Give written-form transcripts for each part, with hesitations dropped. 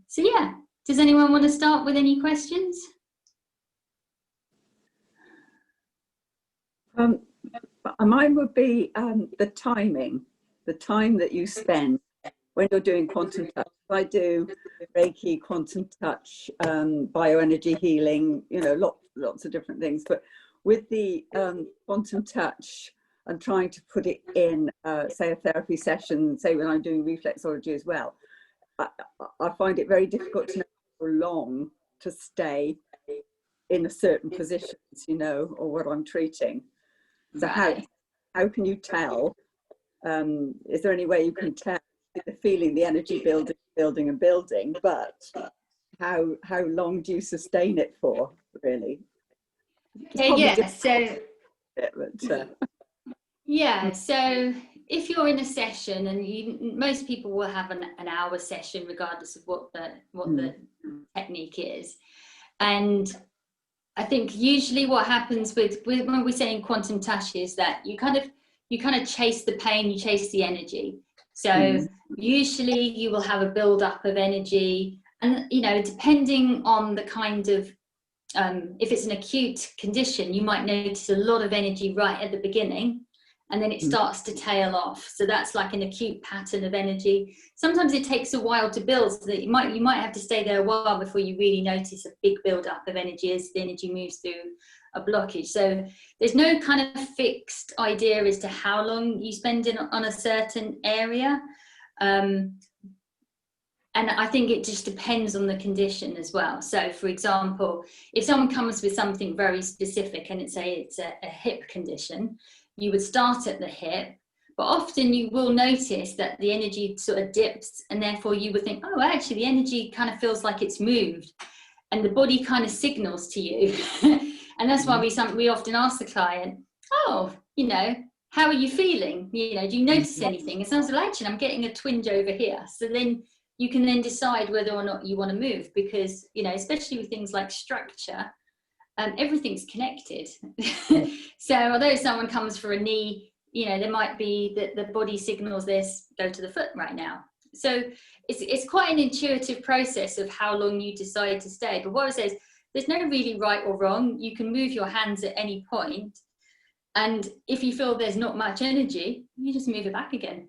So yeah, does anyone want to start with any questions? Mine would be the time that you spend when you're doing quantum touch. I do Reiki, quantum touch, bioenergy healing, you know, lots of different things. But with the quantum touch, I'm trying to put it in, say, a therapy session, say when I'm doing reflexology as well. I find it very difficult to know how long to stay in a certain position, you know, or what I'm treating. So how can you tell? Is there any way you can tell the feeling, the energy building and building, but how long do you sustain it for, really? Yeah, so yeah, so if you're in a session, and most people will have an hour session regardless of what the technique is, and I think usually what happens with when we're saying quantum touch is that you kind of chase the pain, you chase the energy. So usually you will have a build up of energy, and you know, depending on the kind of if it's an acute condition, you might notice a lot of energy right at the beginning, and then it starts to tail off. So that's like an acute pattern of energy. Sometimes it takes a while to build, so that you might have to stay there a while before you really notice a big build up of energy as the energy moves through a blockage. So there's no kind of fixed idea as to how long you spend on a certain area. And I think it just depends on the condition as well. So for example, if someone comes with something very specific and it's a hip condition, you would start at the hip, but often you will notice that the energy sort of dips, and therefore you would think, oh, actually the energy kind of feels like it's moved, and the body kind of signals to you. And that's why we often ask the client, oh, you know, how are you feeling? You know, do you notice anything? It sounds like, actually, I'm getting a twinge over here. So then you can then decide whether or not you want to move, because, you know, especially with things like structure, everything's connected. So although someone comes for a knee, you know, there might be that the body signals this, go to the foot right now. So it's quite an intuitive process of how long you decide to stay. But what I say is, there's no really right or wrong. You can move your hands at any point. And if you feel there's not much energy, you just move it back again.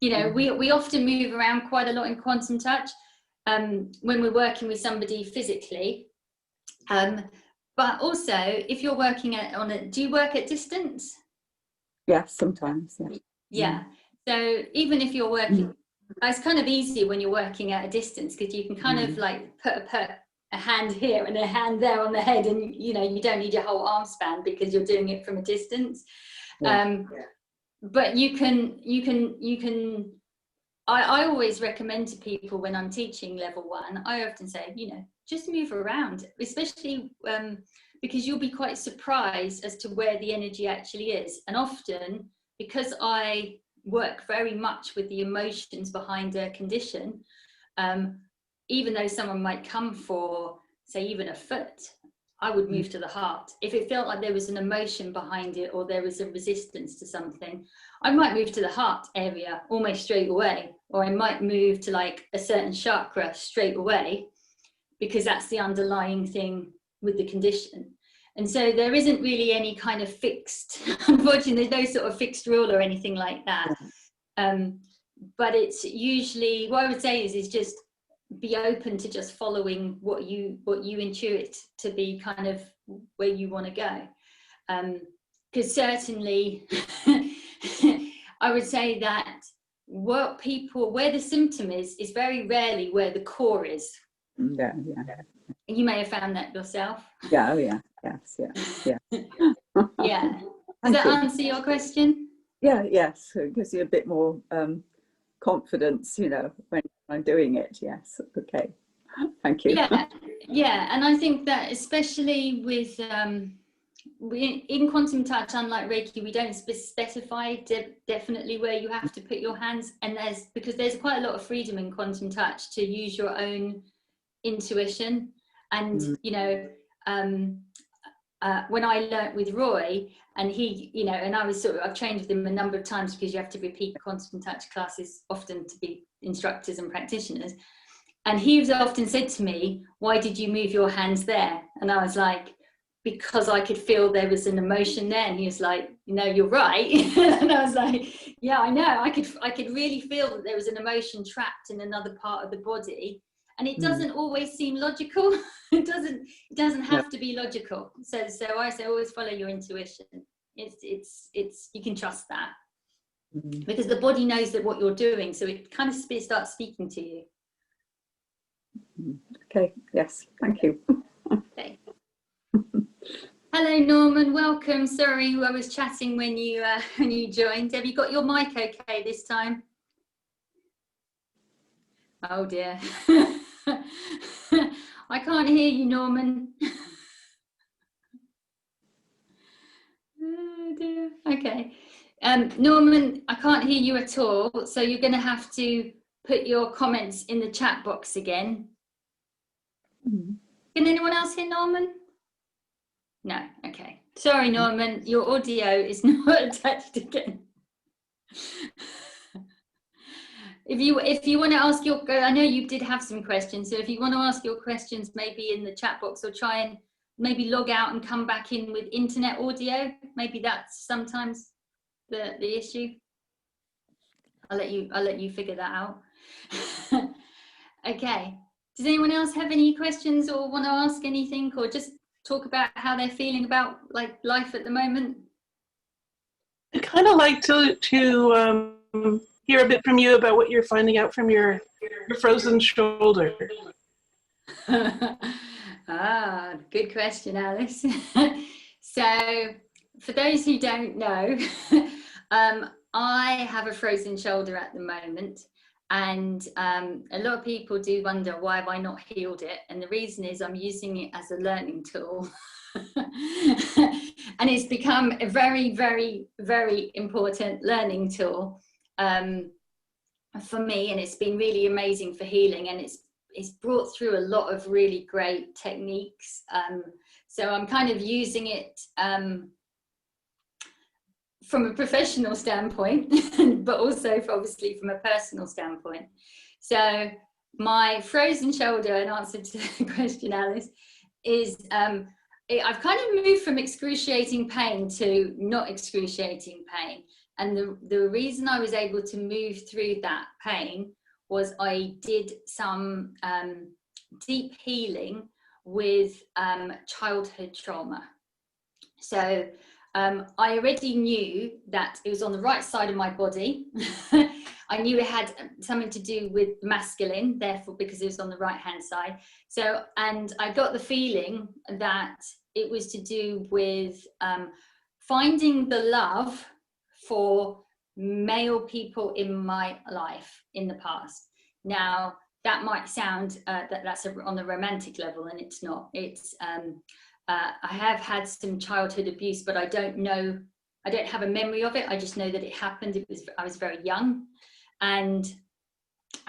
You know, we often move around quite a lot in quantum touch when we're working with somebody physically. But also, if you're working do you work at distance? Yeah, sometimes. Yeah. Yeah. So even if you're working, it's kind of easy when you're working at a distance, because you can kind of like put a hand here and a hand there on the head, and you know, you don't need your whole arm span because you're doing it from a distance. But you can I always recommend to people when I'm teaching level 1, I often say, you know, just move around, especially because you'll be quite surprised as to where the energy actually is. And often, because I work very much with the emotions behind a condition, even though someone might come for, say, even a foot, I would move to the heart. If it felt like there was an emotion behind it, or there was a resistance to something, I might move to the heart area almost straight away, or I might move to like a certain chakra straight away, because that's the underlying thing with the condition. And so there isn't really any kind of fixed, unfortunately, there's no sort of fixed rule or anything like that. But it's usually, what I would say is just be open to just following what you intuit to be kind of where you want to go. Because certainly I would say that where the symptom is very rarely where the core is. Yeah. You may have found that yourself. Yeah. Yes. Yeah. Yeah. Does that answer your question? Yeah. Yes. So it gives you a bit more confidence, you know, when I'm doing it. Yes. Okay. Thank you. Yeah. And I think that especially with in quantum touch, unlike Reiki, we don't specify definitely where you have to put your hands, and because there's quite a lot of freedom in quantum touch to use your own intuition. And you know, when I learnt with Roy, and he, you know, and I've trained with him a number of times, because you have to repeat quantum touch classes often to be instructors and practitioners. And he's often said to me, why did you move your hands there? And I was like, because I could feel there was an emotion there. And he was like, no, you're right. And I was like, yeah, I know. I could really feel that there was an emotion trapped in another part of the body. And it doesn't always seem logical. It doesn't have to be logical. So I say always follow your intuition. It's you can trust that. Because the body knows that what you're doing, so it kind of starts speaking to you. Okay, yes, thank you. Okay. Hello Norman, welcome. Sorry, I was chatting when you joined. Have you got your mic okay this time? Oh dear. I can't hear you, Norman. Oh dear. Okay. Norman, I can't hear you at all, so you're going to have to put your comments in the chat box again. Can anyone else hear Norman? No, okay. Sorry, Norman, your audio is not attached again. If you want to ask your, I know you did have some questions, so if you want to ask your questions maybe in the chat box, or try and maybe log out and come back in with internet audio, maybe that's sometimes the issue. I'll let you figure that out. Okay, does anyone else have any questions or want to ask anything, or just talk about how they're feeling about like life at the moment? I'd kind of like to hear a bit from you about what you're finding out from your frozen shoulder. Ah, good question, Alice. So for those who don't know, I have a frozen shoulder at the moment, and a lot of people do wonder why have I not healed it, and the reason is I'm using it as a learning tool. And it's become a very, very, very important learning tool for me, and it's been really amazing for healing, and it's brought through a lot of really great techniques. So I'm kind of using it from a professional standpoint, but also obviously from a personal standpoint. So my frozen shoulder, in answer to the question, Alice, is I've kind of moved from excruciating pain to not excruciating pain. And the reason I was able to move through that pain was I did some deep healing with childhood trauma. So I already knew that it was on the right side of my body. I knew it had something to do with masculine, therefore, because it was on the right hand side. So, and I got the feeling that it was to do with finding the love for male people in my life in the past. Now, that might sound that's on the romantic level, and it's not. It's I have had some childhood abuse, but I don't have a memory of it. I just know that it happened. I was very young, and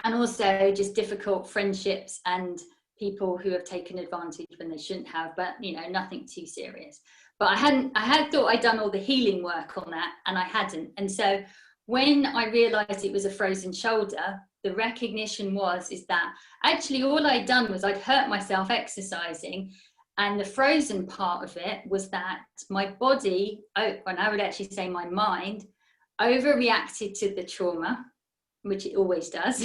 also just difficult friendships and people who have taken advantage when they shouldn't have, but nothing too serious. But I had thought I'd done all the healing work on that, and I hadn't. And so when I realized it was a frozen shoulder, the recognition is that actually all I'd done was I'd hurt myself exercising. And the frozen part of it was that my body, and I would actually say my mind, overreacted to the trauma, which it always does.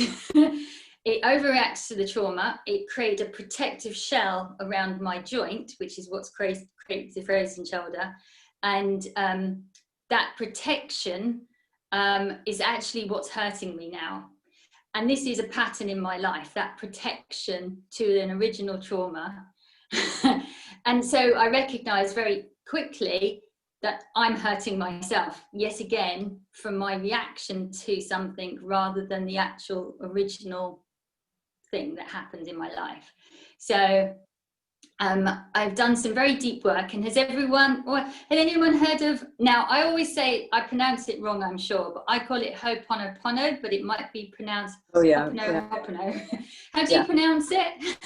It overreacts to the trauma. It created a protective shell around my joint, which is what's creates the frozen shoulder. And that protection is actually what's hurting me now. And this is a pattern in my life, that protection to an original trauma. And so I recognized very quickly that I'm hurting myself, yet again, from my reaction to something rather than the actual original thing that happened in my life. So I've done some very deep work. And had anyone heard of, now I always say, I pronounce it wrong, I'm sure, but I call it Ho'oponopono, but it might be pronounced Ho'opono. How do you pronounce it?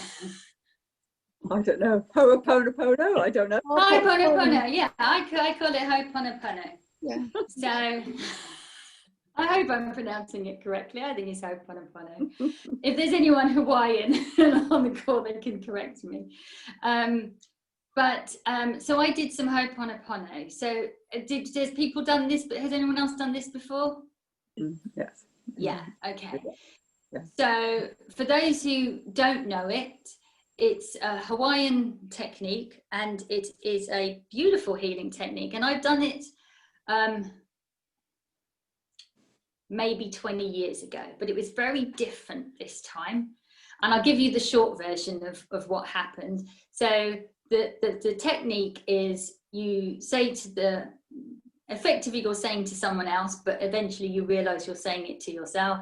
I don't know. Ho'oponopono? I don't know. Ho'oponopono, yeah, I call it Ho'oponopono. Yeah. So, I hope I'm pronouncing it correctly. I think it's Ho'oponopono. If there's anyone Hawaiian on the call, they can correct me. So I did some Ho'oponopono. So has people done this, but has anyone else done this before? Yes. Yeah, okay. Yeah. So for those who don't know it, it's a Hawaiian technique, and it is a beautiful healing technique. And I've done it maybe 20 years ago, but it was very different this time. And I'll give you the short version of what happened. So the technique is you say to effectively you're saying to someone else, but eventually you realize you're saying it to yourself.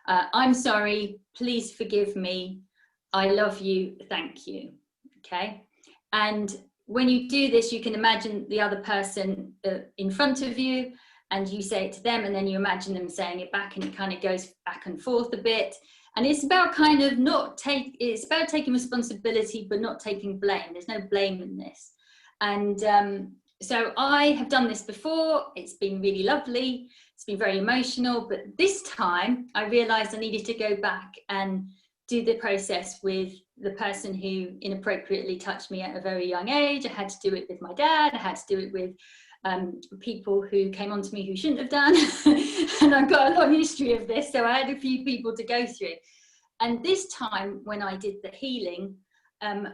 I'm sorry, please forgive me, I love you, thank you. Okay. And when you do this, you can imagine the other person in front of you, and you say it to them, and then you imagine them saying it back, and it kind of goes back and forth a bit. And it's about kind of it's about taking responsibility, but not taking blame. There's no blame in this. And so I have done this before. It's been really lovely. It's been very emotional. But this time I realized I needed to go back and do the process with the person who inappropriately touched me at a very young age. I had to do it with my dad. I had to do it with people who came on to me who shouldn't have done. And I've got a long history of this, so I had a few people to go through. And this time when I did the healing,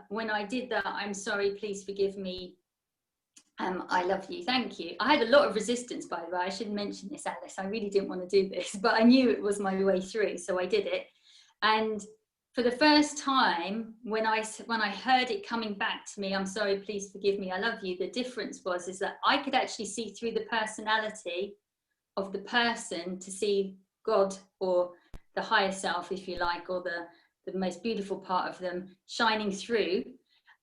when I did that, I'm sorry, please forgive me, I love you, thank you, I had a lot of resistance, by the way. I should mention this, Alice. I really didn't want to do this, but I knew it was my way through, so I did it. And for the first time, when I heard it coming back to me, I'm sorry, please forgive me, I love you, the difference is that I could actually see through the personality of the person to see God, or the higher self, if you like, or the most beautiful part of them shining through.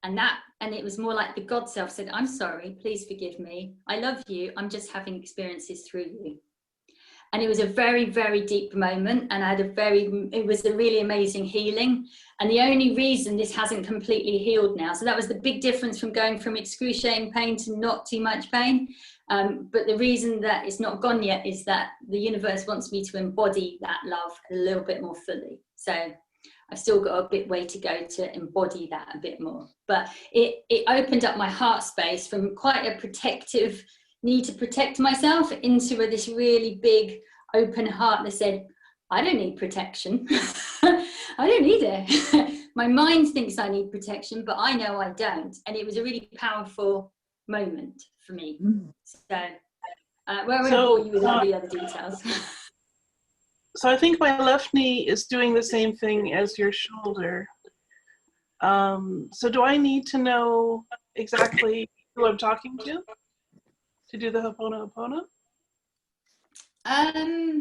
And it was more like the God self said, I'm sorry, please forgive me, I love you, I'm just having experiences through you. And it was a very, very deep moment, and it was a really amazing healing. And the only reason this hasn't completely healed now, so that was the big difference from going from excruciating pain to not too much pain. But the reason that it's not gone yet is that the universe wants me to embody that love a little bit more fully. So I've still got a bit way to go to embody that a bit more. But it opened up my heart space from quite a protective need to protect myself into this really big open heart that said, I don't need protection. I don't need it. My mind thinks I need protection, but I know I don't. And it was a really powerful moment for me. So I won't bore you with all the other details. So I think my left knee is doing the same thing as your shoulder. So do I need to know exactly who I'm talking to do the Ho'oponopono? I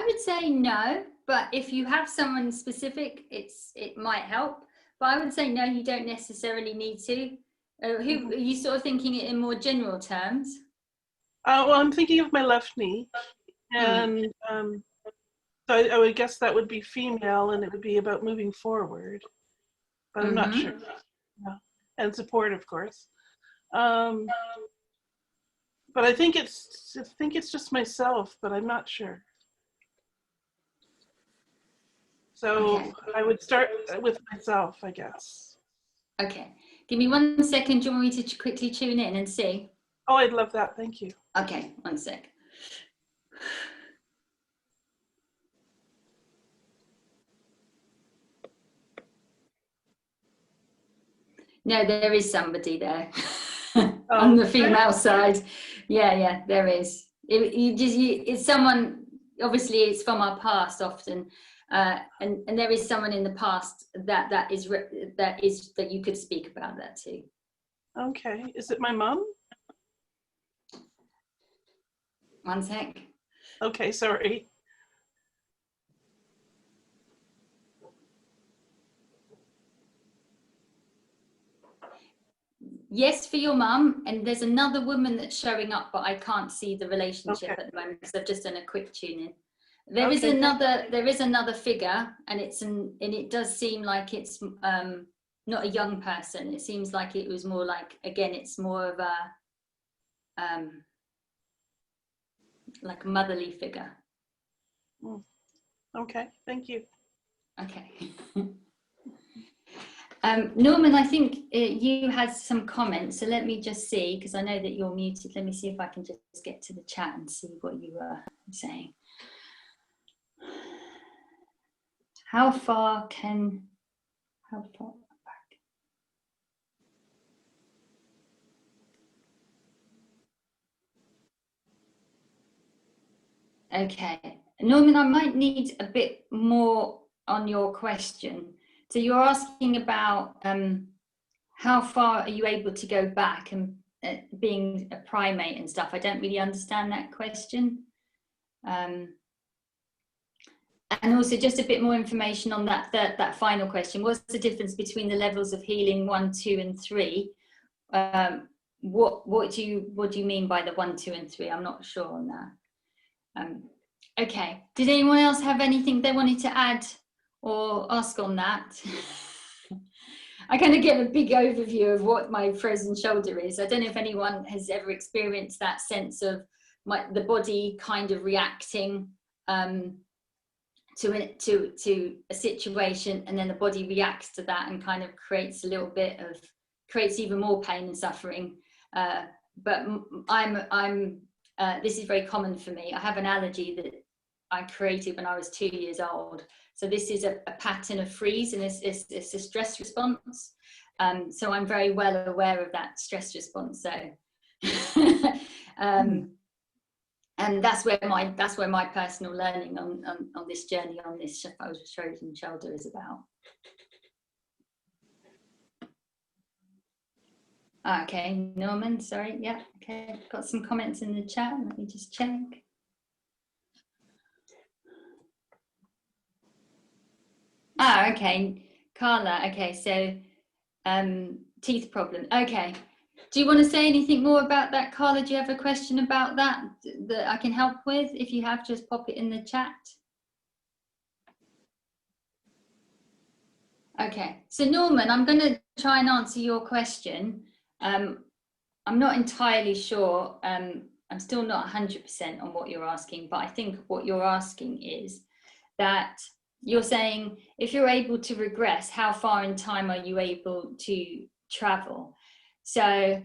would say no, but if you have someone specific, it might help. But I would say no, you don't necessarily need to. Who are you sort of thinking it in more general terms? Well, I'm thinking of my left knee, and so I would guess that would be female, and it would be about moving forward, but I'm not sure. Yeah. And support, of course. But I think it's just myself, but I'm not sure. So okay. I would start with myself, I guess. Okay. Give me 1 second. Do you want me to quickly tune in and see? Oh, I'd love that. Thank you. Okay, 1 sec. No, there is somebody there on the female side. Yeah, there is. It's someone, obviously it's from our past often. And there is someone in the past that you could speak about that too. Okay, is it my mom? 1 sec. Okay, sorry. Yes, for your mum, and there's another woman that's showing up, but I can't see the relationship at the moment because I've just done a quick tune in. There is another figure, and it does seem like it's not a young person. It seems like it was more like, again, it's more of a like a motherly figure. Okay, thank you. Okay. Norman, I think you had some comments, so let me just see, because I know that you're muted. Let me see if I can just get to the chat and see what you were saying. How far back? Okay, Norman, I might need a bit more on your question. So you're asking about how far are you able to go back and being a primate and stuff. I don't really understand that question. And also just a bit more information on that final question. What's the difference between the levels of healing 1, 2 and 3? What do you mean by the 1, 2 and 3? I'm not sure on that. Okay, did anyone else have anything they wanted to add or ask on that? I kind of get a big overview of what my frozen shoulder is. I don't know if anyone has ever experienced that sense of the body kind of reacting to a situation, and then the body reacts to that and kind of creates even more pain and suffering. But this is very common for me. I have an allergy that I created when I was 2 years old. So this is a pattern of freeze, and it's a stress response. So I'm very well aware of that stress response. So, and that's where my personal learning on this journey, on this frozen shoulder is about. Okay, Norman, sorry, yeah, okay, got some comments in the chat. Let me just check. Okay, Carla, okay, so teeth problem. Okay, do you want to say anything more about that, Carla? Do you have a question about that I can help with? If you have, just pop it in the chat. Okay, so Norman, I'm going to try and answer your question. I'm not entirely sure. I'm still not 100% on what you're asking, but I think what you're asking is that you're saying, if you're able to regress, how far in time are you able to travel? So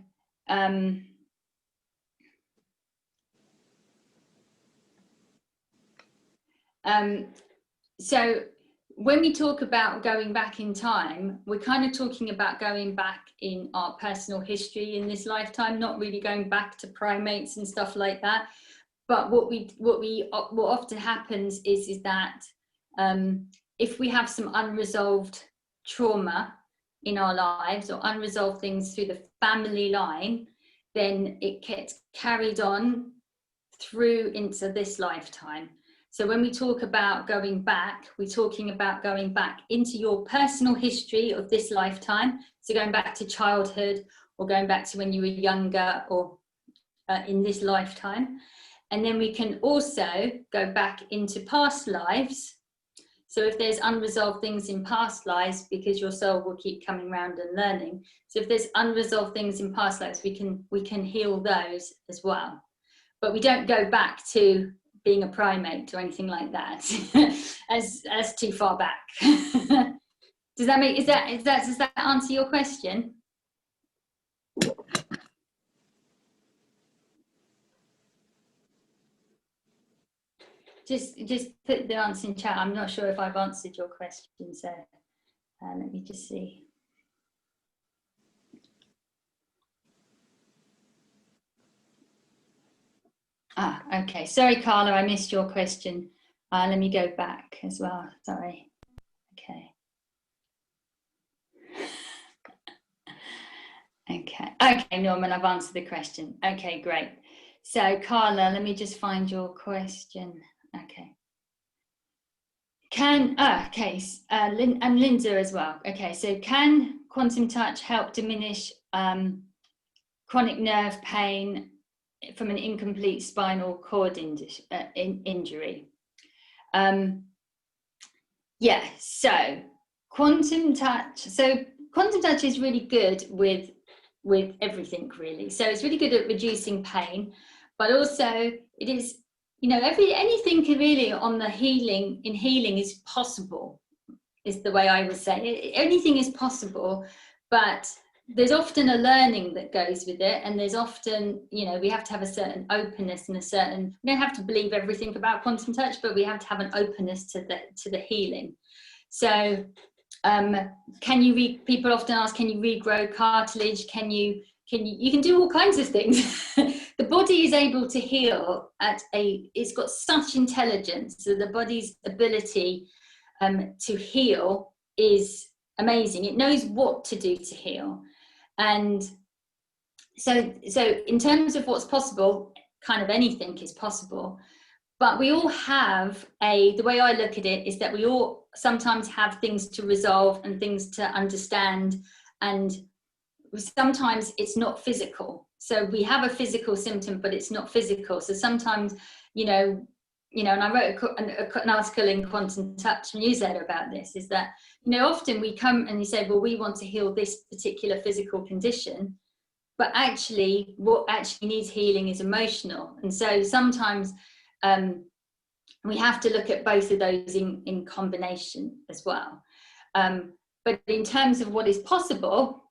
so when we talk about going back in time, we're kind of talking about going back in our personal history in this lifetime, not really going back to primates and stuff like that. But what often happens is that if we have some unresolved trauma in our lives, or unresolved things through the family line, then it gets carried on through into this lifetime. So when we talk about going back, we're talking about going back into your personal history of this lifetime. So going back to childhood, or going back to when you were younger, or in this lifetime. And then we can also go back into past lives. So if there's unresolved things in past lives, because your soul will keep coming around and learning. So if there's unresolved things in past lives, we can heal those as well. But we don't go back to being a primate or anything like that as too far back. Does that answer your question? Just put the answer in chat. I'm not sure if I've answered your question, so let me just see. Okay, sorry Carla, I missed your question. Let me go back as well, sorry. Okay, Norman, I've answered the question. Okay, great. So Carla, let me just find your question. Okay. And Linda as well. Okay, so can quantum touch help diminish chronic nerve pain from an incomplete spinal cord injury? Yeah, so quantum touch is really good with everything, really. So it's really good at reducing pain, but also it is you know, anything can really on the healing, in healing is possible, is the way I would say. Anything is possible, but there's often a learning that goes with it, and there's often, you know, we have to have a certain openness and a certain, we don't have to believe everything about quantum touch, but we have to have an openness to the healing. So people often ask, can you regrow cartilage? You can do all kinds of things. The body is able to heal it's got such intelligence, so the body's ability to heal is amazing. It knows what to do to heal. And so in terms of what's possible, kind of anything is possible. But we all have the way I look at it is that we all sometimes have things to resolve and things to understand, and sometimes it's not physical. So we have a physical symptom, but it's not physical. So sometimes, you know, and I wrote an article in Quantum Touch newsletter about this, is that, you know, often we come and you say, well, we want to heal this particular physical condition, but actually what actually needs healing is emotional. And so sometimes we have to look at both of those in combination as well. But in terms of what is possible,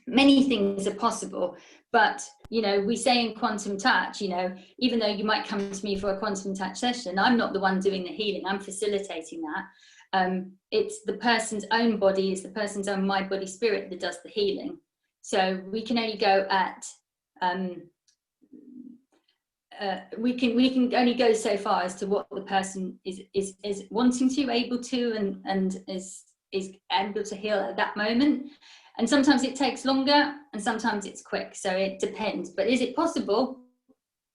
many things are possible. But, you know, we say in Quantum Touch, you know, even though you might come to me for a Quantum Touch session, I'm not the one doing the healing, I'm facilitating that. It's the person's own body, it's the person's own mind, body, spirit that does the healing. So we can only go at, we can only go so far as to what the person is wanting to, able to, and is able to heal at that moment. And sometimes it takes longer and sometimes it's quick. So it depends. But is it possible?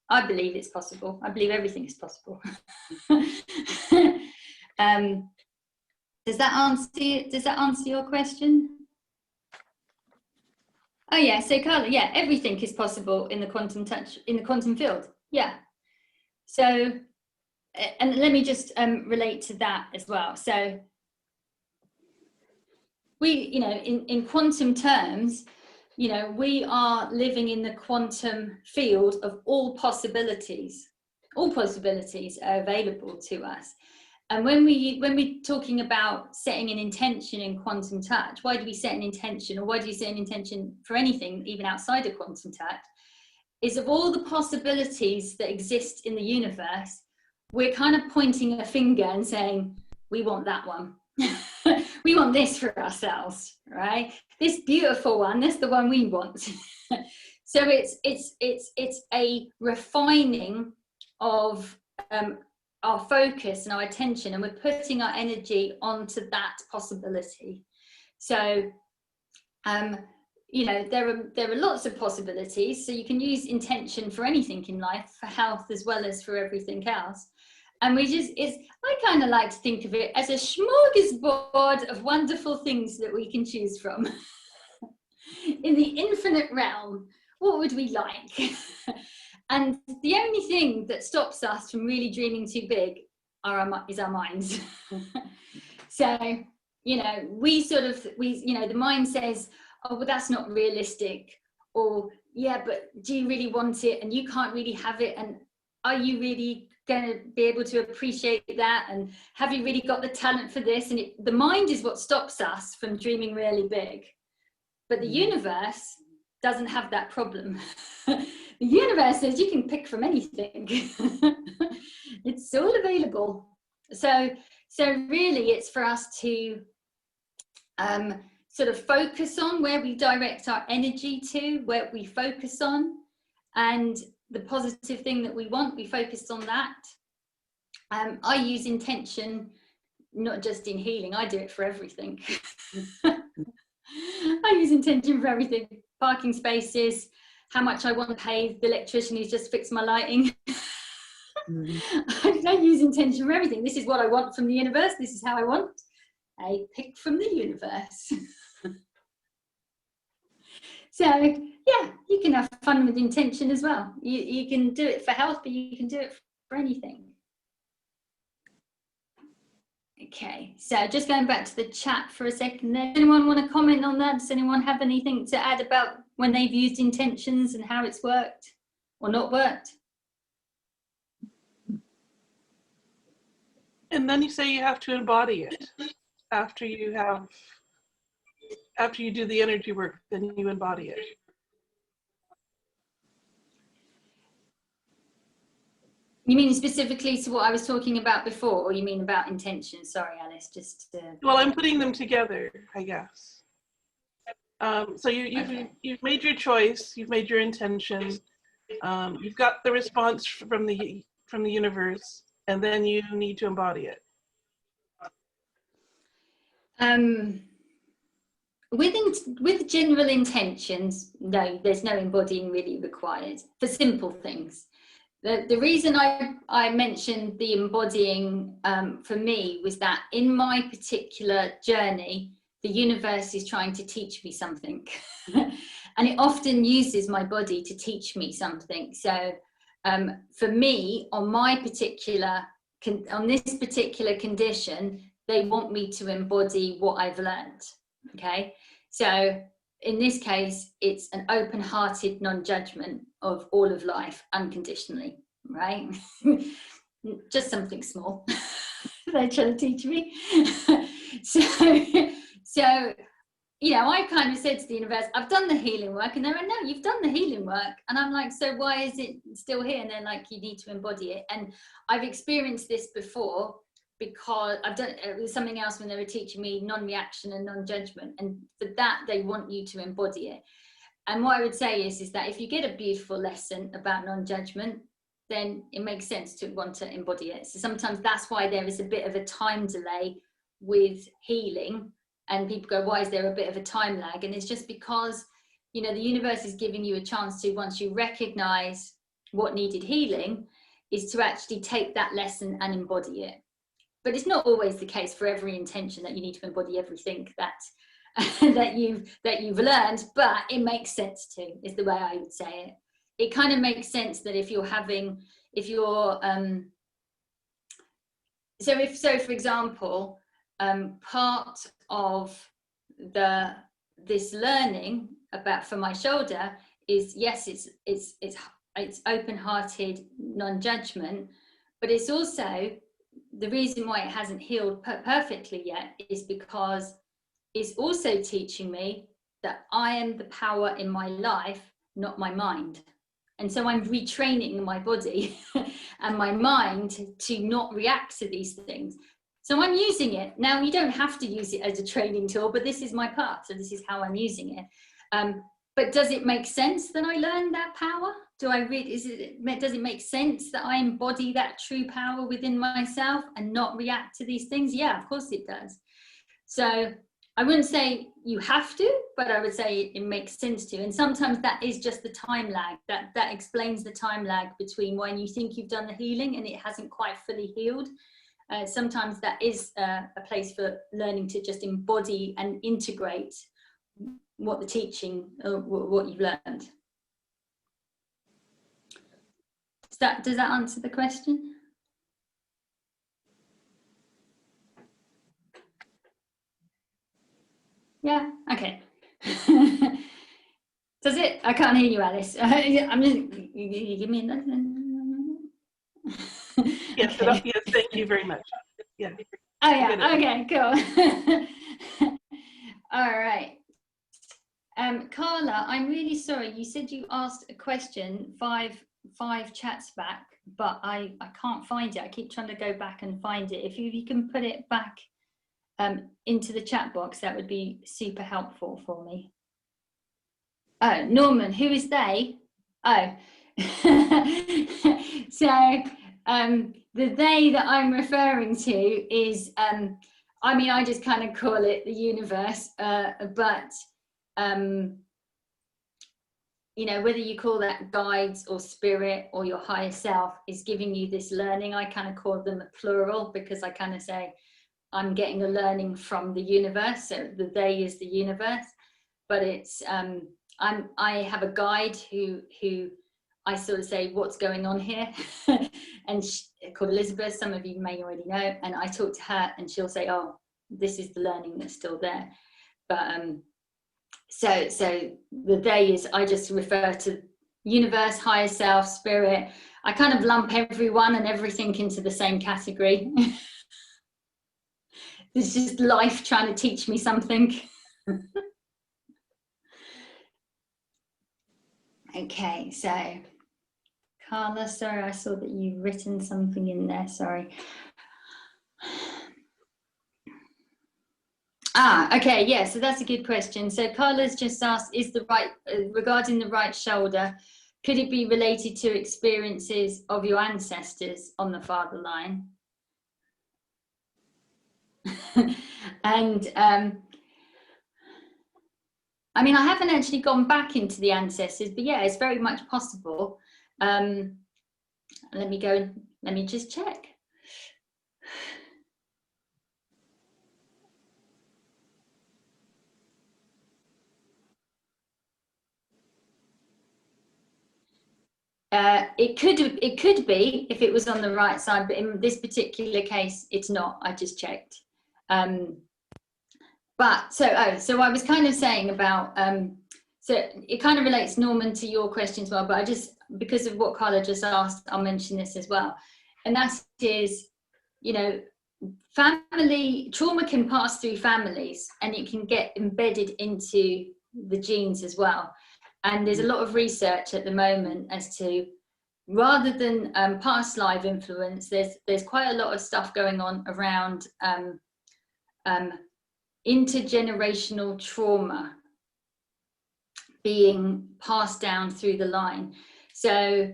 I believe it's possible. I believe everything is possible. Does that answer your question? Oh yeah, so Carla, yeah, everything is possible in the quantum touch, in the quantum field. Yeah. So, and let me just relate to that as well. So we, you know, in quantum terms, you know, we are living in the quantum field of all possibilities. All possibilities are available to us. And when we're talking about setting an intention in quantum touch, why do we set an intention, or why do you set an intention for anything, even outside of quantum touch, is of all the possibilities that exist in the universe, we're kind of pointing a finger and saying, we want that one. We want this for ourselves, right? This beautiful one, that's the one we want. So it's a refining of our focus and our attention, and we're putting our energy onto that possibility. So you know, there are lots of possibilities, so you can use intention for anything in life, for health as well as for everything else. And I kind of like to think of it as a smorgasbord of wonderful things that we can choose from. In the infinite realm, what would we like? And the only thing that stops us from really dreaming too big is our minds. So, you know, you know, the mind says, oh, well, that's not realistic. Or, yeah, but do you really want it? And you can't really have it. And are you really going to be able to appreciate that? And have you really got the talent for this? And the mind is what stops us from dreaming really big. But the universe doesn't have that problem. The universe says you can pick from anything. It's all available. So really it's for us to sort of focus on where we direct our energy to, where we focus on, and the positive thing that we want, we focus on that. I use intention, not just in healing, I do it for everything. I use intention for everything. Parking spaces, how much I want to pay the electrician who's just fixed my lighting. I use intention for everything. This is what I want from the universe. This is how I want. I pick from the universe. So yeah, you can have fun with intention as well. You can do it for health, but you can do it for anything. Okay, so just going back to the chat for a second there. Does anyone want to comment on that? Does anyone have anything to add about when they've used intentions and how it's worked or not worked? And then you say you have to embody it after you do the energy work, then you embody it. You mean specifically to what I was talking about before, or you mean about intention? Sorry, Alice, just well, I'm putting them together, I guess. So you've made your choice, you've made your intention, you've got the response from the universe, and then you need to embody it. With general intentions, no, there's no embodying really required for simple things. The reason I mentioned the embodying for me was that in my particular journey, the universe is trying to teach me something. And it often uses my body to teach me something. So for me, on this particular condition, they want me to embody what I've learned. Okay, so in this case, it's an open-hearted non-judgment of all of life unconditionally, right? Just something small they're trying to teach me. So, you know, I kind of said to the universe, I've done the healing work, and they're like, no, you've done the healing work. And I'm like, so why is it still here? And they're like, you need to embody it. And I've experienced this before, because I've done it was something else when they were teaching me non-reaction and non-judgment, and for that they want you to embody it. And what I would say is that if you get a beautiful lesson about non-judgment, then it makes sense to want to embody it. So sometimes that's why there is a bit of a time delay with healing, and people go, why is there a bit of a time lag? And it's just because, you know, the universe is giving you a chance to, once you recognize what needed healing, is to actually take that lesson and embody it. But it's not always the case for every intention that you need to embody everything that that you've learned, but it makes sense to, is the way I would say it. It kind of makes sense that if for example, part of this learning about for my shoulder is, yes, it's open-hearted non-judgment, but it's also the reason why it hasn't healed perfectly yet is because it's also teaching me that I am the power in my life, not my mind. And so I'm retraining my body and my mind to not react to these things. So I'm using it. Now, you don't have to use it as a training tool, but this is my part. So this is how I'm using it. But does it make sense that I learned that power? Does it make sense that I embody that true power within myself and not react to these things? Yeah, of course it does. So I wouldn't say you have to, but I would say it makes sense to. And sometimes that is just the time lag. That explains the time lag between when you think you've done the healing and it hasn't quite fully healed. Sometimes that is a place for learning to just embody and integrate what the teaching, what you've learned. Does that answer the question? Yeah, okay. Does it? I can't hear you, Alice. I'm just, you give me a Yes, okay. Yes, thank you very much. Yeah. Oh yeah, okay, cool. All right. Carla, I'm really sorry. You said you asked a question five chats back, but I can't find it. I keep trying to go back and find it. If you can put it back into the chat box, that would be super helpful for me. Oh, Norman, who is they? Oh, so the they that I'm referring to is, I mean, I just kind of call it the universe, but you know, whether you call that guides or spirit or your higher self is giving you this learning. I kind of call them a plural because I kind of say I'm getting a learning from the universe. So the they is the universe, but it's I have a guide who I sort of say, what's going on here? And called Elizabeth, some of you may already know, and I talk to her and she'll say, oh, this is the learning that's still there. But so the they is, I just refer to universe, higher self, spirit. I kind of lump everyone and everything into the same category. It's just life trying to teach me something. Okay, so Carla, sorry, I saw that you've written something in there, sorry. Okay, yeah, so that's a good question. So Carla's just asked, is the right, regarding the right shoulder, could it be related to experiences of your ancestors on the father line? And I mean, I haven't actually gone back into the ancestors, but yeah, it's very much possible. Let me just check. It could be if it was on the right side, but in this particular case, it's not. I just checked. But so I was kind of saying about so it kind of relates, Norman, to your question as well. But I just, because of what Carla just asked, I'll mention this as well, and that is, you know, family trauma can pass through families, and it can get embedded into the genes as well. And there's a lot of research at the moment as to, rather than past life influence, there's quite a lot of stuff going on around intergenerational trauma being passed down through the line. So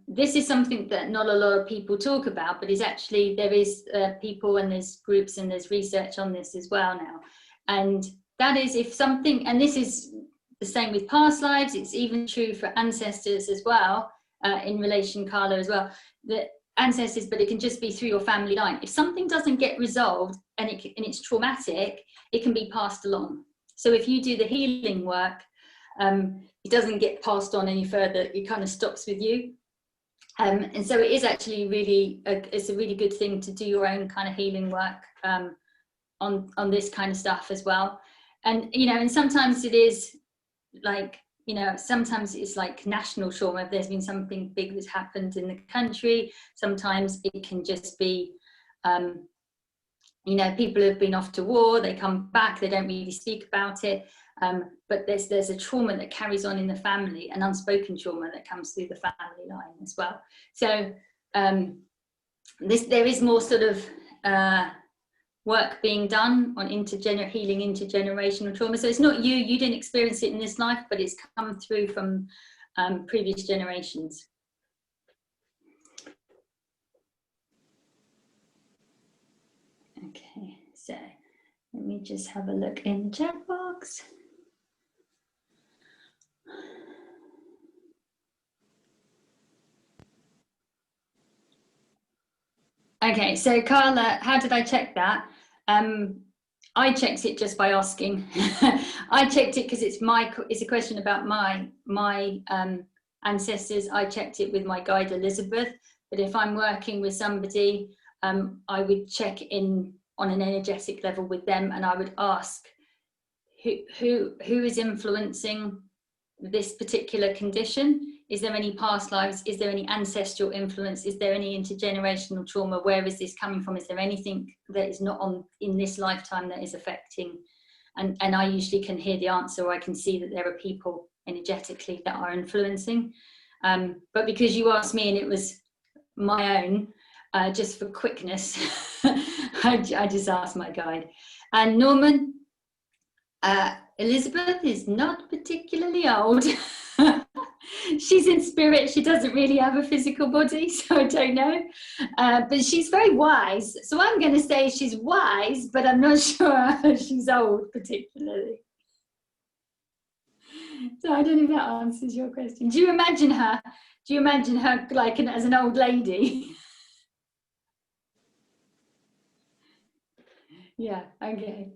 this is something that not a lot of people talk about, but is actually, there is people and there's groups and there's research on this as well now. And that is, if something, and this is the same with past lives, it's even true for ancestors as well, in relation, Carla, as well, that ancestors, but it can just be through your family line. If something doesn't get resolved and it's traumatic, it can be passed along. So if you do the healing work, it doesn't get passed on any further, it kind of stops with you. And so it is actually really, it's a really good thing to do your own kind of healing work on this kind of stuff as well. And, you know, and sometimes it is like, you know, sometimes it's like national trauma. If there's been something big that's happened in the country, sometimes it can just be, you know, people have been off to war, they come back, they don't really speak about it. But there's a trauma that carries on in the family, an unspoken trauma that comes through the family line as well. So there is more sort of work being done on healing intergenerational trauma. So it's not you didn't experience it in this life, but it's come through from previous generations. Okay, so let me just have a look in the chat box. Okay, so Carla, how did I check that? I checked it just by asking. I checked it because it's a question about my ancestors. I checked it with my guide Elizabeth. But if I'm working with somebody, I would check in on an energetic level with them, and I would ask who is influencing this particular condition. Is there any past lives? Is there any ancestral influence? Is there any intergenerational trauma? Where is this coming from? Is there anything that is not on in this lifetime that is affecting? And I usually can hear the answer, or I can see that there are people energetically that are influencing. But because you asked me and it was my own, just for quickness, I just asked my guide. And Norman, Elizabeth is not particularly old. She's in spirit, she doesn't really have a physical body, so I don't know. But she's very wise. So I'm going to say she's wise, but I'm not sure she's old particularly. So I don't know if that answers your question. Do you imagine her like as an old lady? Yeah, okay.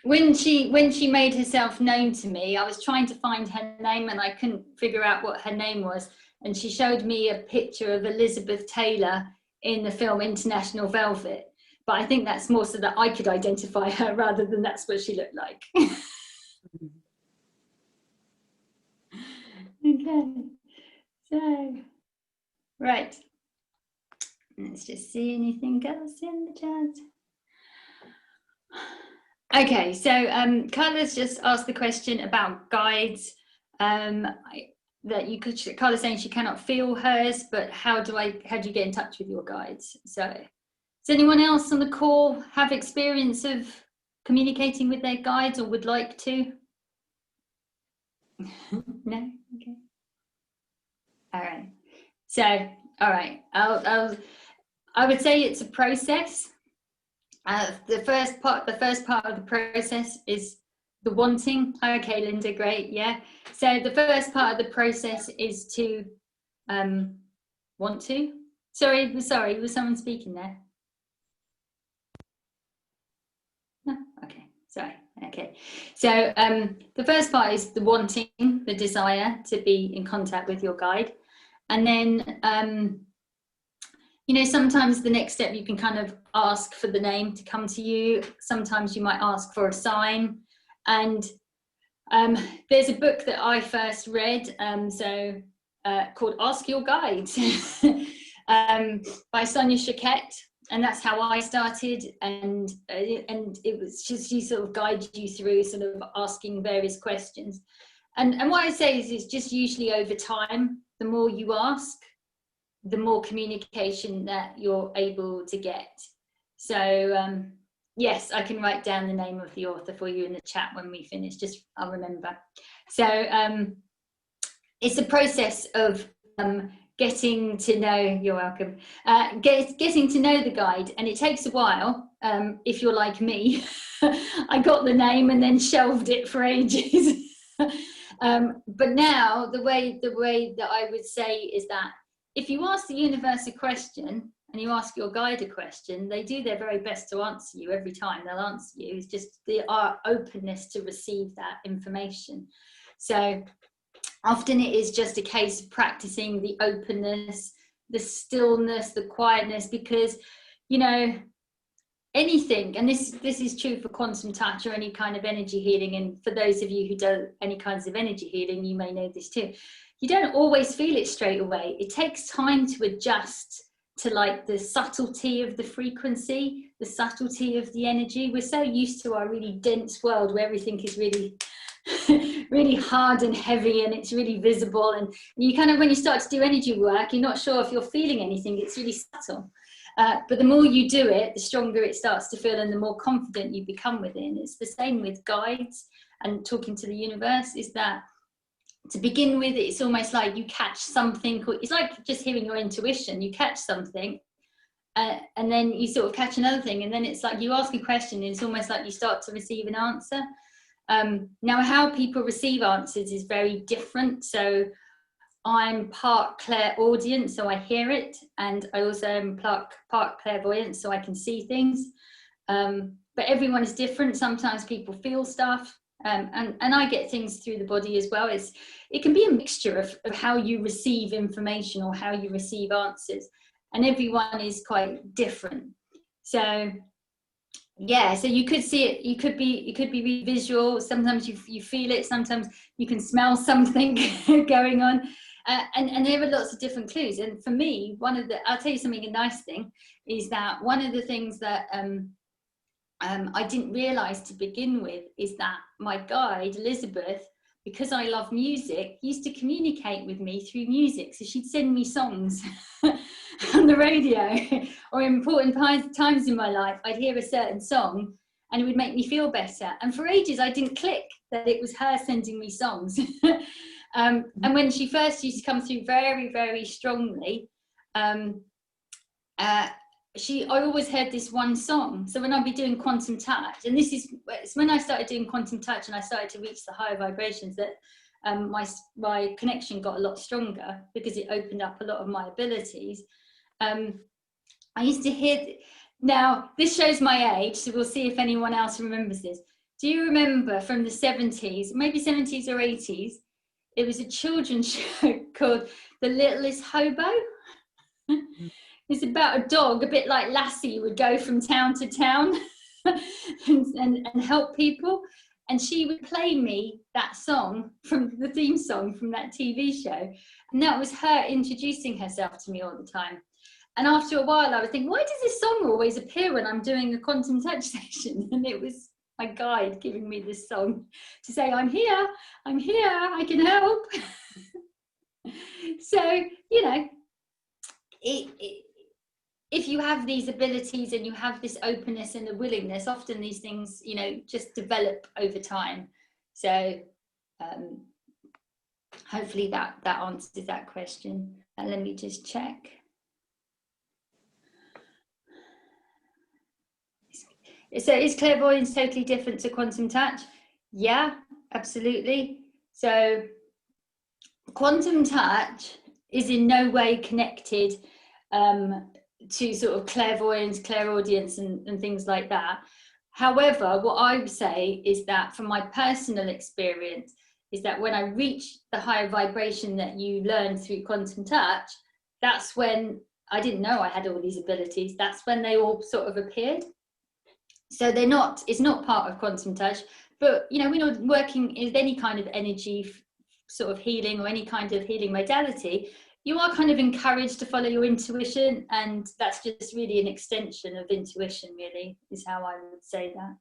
When she made herself known to me, I was trying to find her name and I couldn't figure out what her name was. And she showed me a picture of Elizabeth Taylor in the film International Velvet. But I think that's more so that I could identify her rather than that's what she looked like. Okay, so, right. Let's just see anything else in the chat. Okay, so Carla's just asked the question about guides. That you could, Carla's saying she cannot feel hers, but how do you get in touch with your guides? So does anyone else on the call have experience of communicating with their guides or would like to? No? Okay. All right. So, all right, I would say it's a process. The first part of the process is the wanting. Okay, Linda, great, yeah. So the first part of the process is to want to. Sorry, was someone speaking there? No, okay, sorry. Okay, so the first part is the wanting, the desire to be in contact with your guide, and then you know, sometimes the next step you can kind of ask for the name to come to you. Sometimes you might ask for a sign. And there's a book that I first read, called Ask Your Guide by Sonia Choquette. And that's how I started. And it was just, she sort of guides you through sort of asking various questions. And what I say is it's just usually over time, the more you ask, the more communication that you're able to get. So yes, I can write down the name of the author for you in the chat when we finish, just I'll remember. So it's a process of getting to know, you're welcome, getting to know the guide, and it takes a while. If you're like me, I got the name and then shelved it for ages. But now the way that I would say is that if you ask the universe a question and you ask your guide a question, they do their very best to answer you every time. They'll answer you. It's just our openness to receive that information. So often it is just a case of practicing the openness, the stillness, the quietness, because, you know, anything, and this is true for quantum touch or any kind of energy healing, and for those of you who do any kinds of energy healing, you may know this too. You don't always feel it straight away. It takes time to adjust to like the subtlety of the frequency, the subtlety of the energy. We're so used to our really dense world where everything is really, really hard and heavy and it's really visible. And you kind of, when you start to do energy work, you're not sure if you're feeling anything. It's really subtle. But the more you do it, the stronger it starts to feel and the more confident you become within. It's the same with guides and talking to the universe, is that to begin with, it's almost like you catch something. It's like just hearing your intuition. You catch something and then you sort of catch another thing. And then it's like you ask a question and it's almost like you start to receive an answer. Now, how people receive answers is very different. So I'm part clairaudient, so I hear it. And I also am part clairvoyant, so I can see things. But everyone is different. Sometimes people feel stuff. And I get things through the body as well. It can be a mixture of how you receive information or how you receive answers, and everyone is quite different. So yeah, so you could see it, you could be really visual. Sometimes you feel it, sometimes you can smell something going on, and there are lots of different clues. And for me, I'll tell you something, a nice thing is that one of the things that I didn't realize to begin with is that my guide, Elizabeth, because I love music, used to communicate with me through music. So she'd send me songs on the radio, or important times in my life, I'd hear a certain song and it would make me feel better. And for ages, I didn't click that it was her sending me songs. And when she first used to come through very, very strongly, I always heard this one song. So when I'd be doing quantum touch, and it's when I started doing quantum touch and I started to reach the higher vibrations that my connection got a lot stronger, because it opened up a lot of my abilities. I used to hear, now this shows my age, so we'll see if anyone else remembers this. Do you remember from the 70s, maybe 70s or 80s, it was a children's show called The Littlest Hobo? It's about a dog, a bit like Lassie, who would go from town to town and help people. And she would play me that song, from the theme song from that TV show. And that was her introducing herself to me all the time. And after a while, I would think, why does this song always appear when I'm doing a quantum touch session? And it was, my guide giving me this song to say, I'm here, I can help. So, you know, if you have these abilities and you have this openness and a willingness, often these things, you know, just develop over time. So hopefully that answers that question. And let me just check. So is clairvoyance totally different to quantum touch? Yeah, absolutely. So quantum touch is in no way connected to sort of clairvoyance, clairaudience and things like that. However, what I would say is that from my personal experience is that when I reach the higher vibration that you learn through quantum touch, that's when I didn't know I had all these abilities. That's when they all sort of appeared. So they're not, it's not part of quantum touch, but you know, we're not working with any kind of energy sort of healing or any kind of healing modality. You are kind of encouraged to follow your intuition, and that's just really an extension of intuition, really, is how I would say that.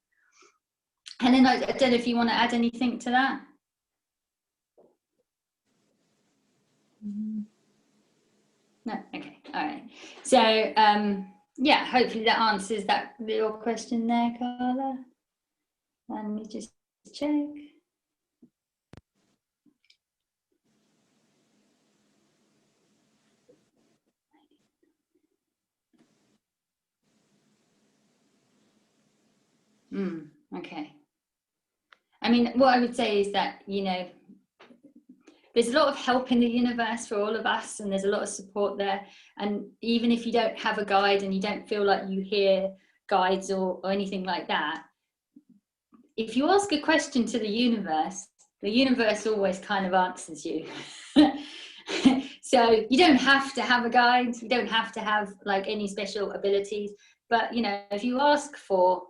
Helen, I don't know if you want to add anything to that. No, okay, all right. So yeah, hopefully that answers your question there, Carla. Let me just check. Okay. I mean, what I would say is that, you know, there's a lot of help in the universe for all of us, and there's a lot of support there. And even if you don't have a guide and you don't feel like you hear guides or anything like that, if you ask a question to the universe always kind of answers you. So you don't have to have a guide, you don't have to have like any special abilities, but you know, if you ask for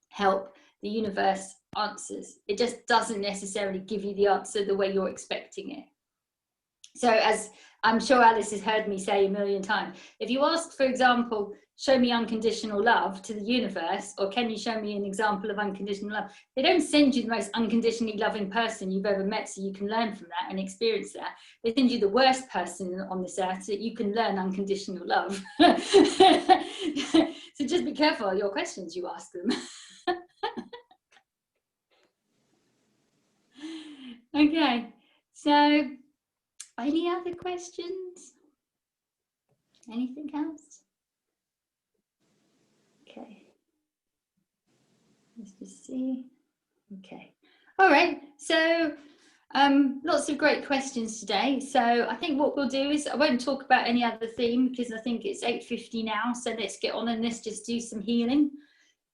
help, the universe answers. It just doesn't necessarily give you the answer the way you're expecting it. So as I'm sure Alice has heard me say a million times, if you ask, for example, show me unconditional love to the universe, or can you show me an example of unconditional love? They don't send you the most unconditionally loving person you've ever met so you can learn from that and experience that. They send you the worst person on this earth so that you can learn unconditional love. So just be careful of your questions you ask them. Okay, so any other questions? Anything else? Okay, let's just see. Okay, all right, so lots of great questions today. So I think what we'll do is I won't talk about any other theme because I think it's 8:50 now, so let's get on and let's just do some healing.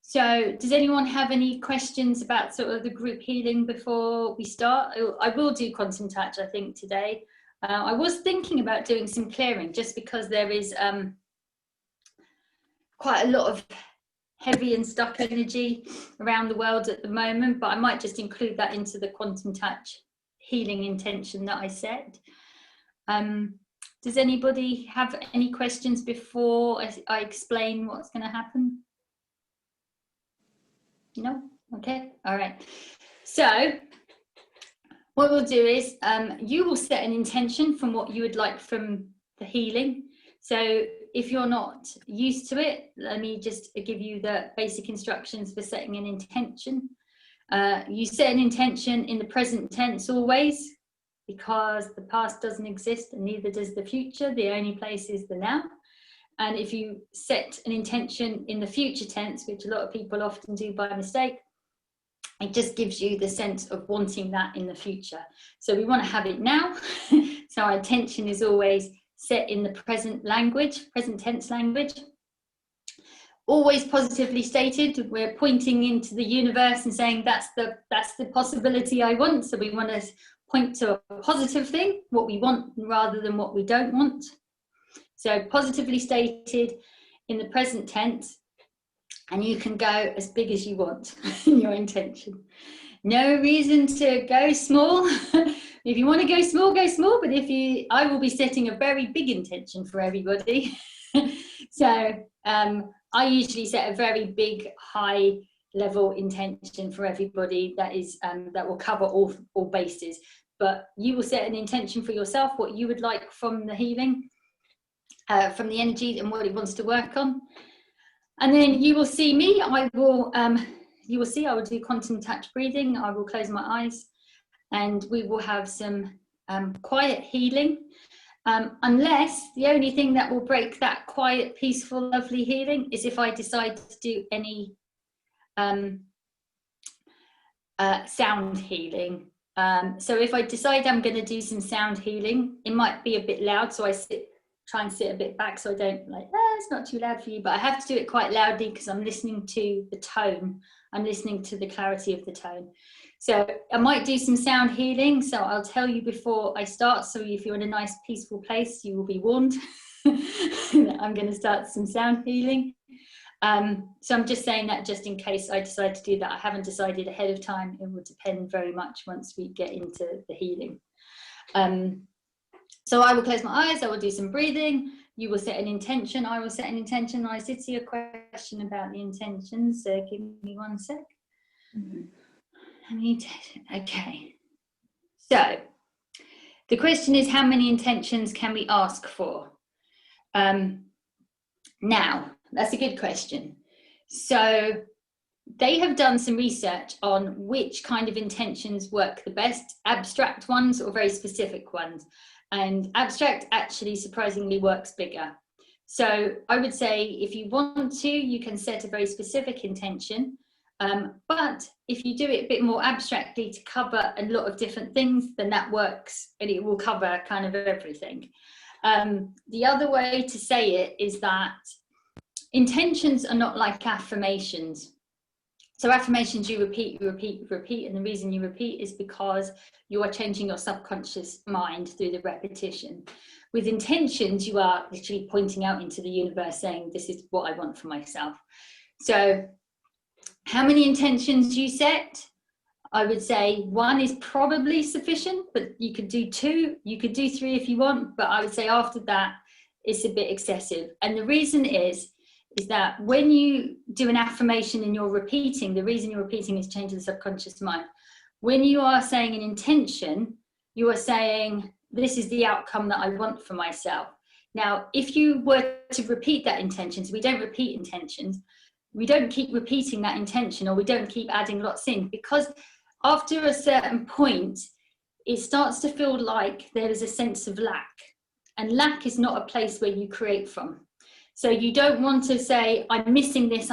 So does anyone have any questions about sort of the group healing before we start? I will do quantum touch, I think, today. I was thinking about doing some clearing just because there is quite a lot of heavy and stuck energy around the world at the moment, but I might just include that into the quantum touch healing intention that I set. Does anybody have any questions before I explain what's going to happen? No? Okay, all right. So what we'll do is you will set an intention from what you would like from the healing. So if you're not used to it, let me just give you the basic instructions for setting an intention. You set an intention in the present tense always, because the past doesn't exist and neither does the future. The only place is the now. And if you set an intention in the future tense, which a lot of people often do by mistake, it just gives you the sense of wanting that in the future. So we want to have it now. So our intention is always set in the present language, present tense language. Always positively stated. We're pointing into the universe and saying that's the possibility I want. So we want to point to a positive thing, what we want rather than what we don't want. So positively stated in the present tense, and you can go as big as you want in your intention. No reason to go small. If you want to go small, but I will be setting a very big intention for everybody. So I usually set a very big, high level intention for everybody that is that will cover all bases. But you will set an intention for yourself, what you would like from the healing, from the energy and what it wants to work on. And then you will see me. You will see I will do quantum touch breathing. I will close my eyes and we will have some quiet healing. Unless the only thing that will break that quiet, peaceful, lovely healing is if I decide to do any sound healing. So if I decide I'm going to do some sound healing, it might be a bit loud, so I try and sit a bit back so I don't like, it's not too loud for you, but I have to do it quite loudly because I'm listening to the tone. I'm listening to the clarity of the tone. So I might do some sound healing. So I'll tell you before I start. So if you're in a nice peaceful place, you will be warned. I'm going to start some sound healing. So I'm just saying that just in case I decide to do that. I haven't decided ahead of time. It will depend very much once we get into the healing. So I will close my eyes. I will do some breathing. You will set an intention. I will set an intention. I did see a question about the intentions. So give me 1 sec. Okay. So the question is, how many intentions can we ask for? Now, that's a good question. So they have done some research on which kind of intentions work the best, abstract ones or very specific ones. And abstract actually surprisingly works bigger. So I would say if you want to, you can set a very specific intention. But if you do it a bit more abstractly to cover a lot of different things, then that works and it will cover kind of everything. The other way to say it is that intentions are not like affirmations. So affirmations, you repeat, and the reason you repeat is because you are changing your subconscious mind through the repetition. With intentions, you are literally pointing out into the universe saying, this is what I want for myself. So how many intentions you set? I would say 1 is probably sufficient, but you could do 2, you could do 3 if you want, but I would say after that, it's a bit excessive. And the reason is that when you do an affirmation and you're repeating, the reason you're repeating is changing the subconscious mind. When you are saying an intention, you are saying, this is the outcome that I want for myself. Now, if you were to repeat that intention, so we don't repeat intentions, we don't keep repeating that intention, or we don't keep adding lots in, because after a certain point, it starts to feel like there is a sense of lack. And lack is not a place where you create from. So you don't want to say, I'm missing this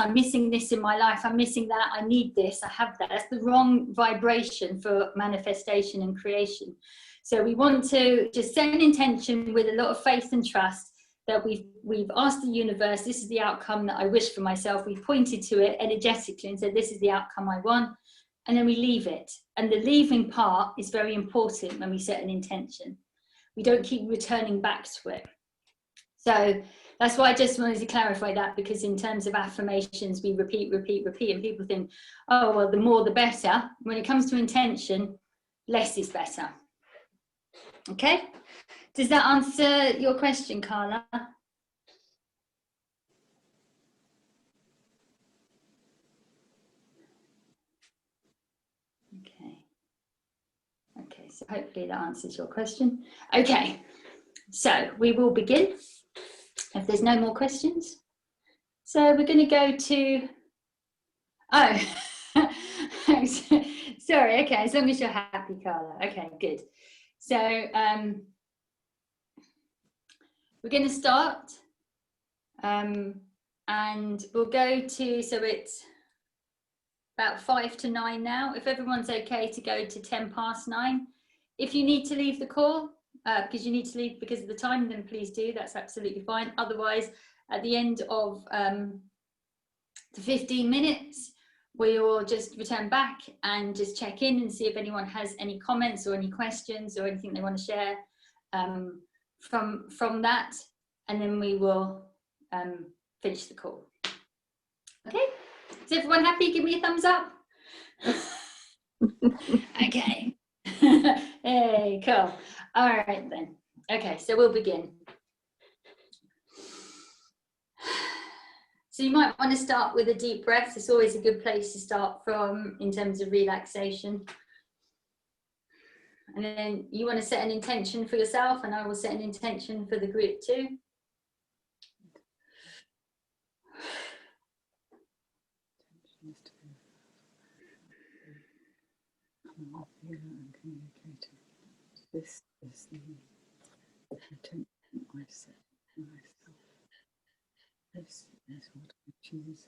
in my life, I'm missing that, I need this, I have that. That's the wrong vibration for manifestation and creation. So we want to just set an intention with a lot of faith and trust that we've asked the universe, this is the outcome that I wish for myself. We've pointed to it energetically and said, this is the outcome I want. And then we leave it. And the leaving part is very important when we set an intention. We don't keep returning back to it. So that's why I just wanted to clarify that, because in terms of affirmations, we repeat, and people think, oh, well, the more the better. When it comes to intention, less is better. Okay? Does that answer your question, Carla? Okay, so hopefully that answers your question. Okay, so we will begin. If there's no more questions. So we're going to go to, sorry, okay, as long as you're happy, Carla. Okay, good. So we're going to start and we'll go to, so it's about 5 to 9 now. If everyone's okay to go to 10:09. If you need to leave the call, because you need to leave because of the time, then please do, that's absolutely fine. Otherwise, at the end of the 15 minutes, we will just return back and just check in and see if anyone has any comments or any questions or anything they want to share from that, and then we will finish the call. Okay, is everyone happy? Give me a thumbs up. Okay. Hey, cool. All right then. Okay, so we'll begin. So you might want to start with a deep breath. It's always a good place to start from in terms of relaxation. And then you want to set an intention for yourself, and I will set an intention for the group too. This is the intention I set for myself. This is what I choose.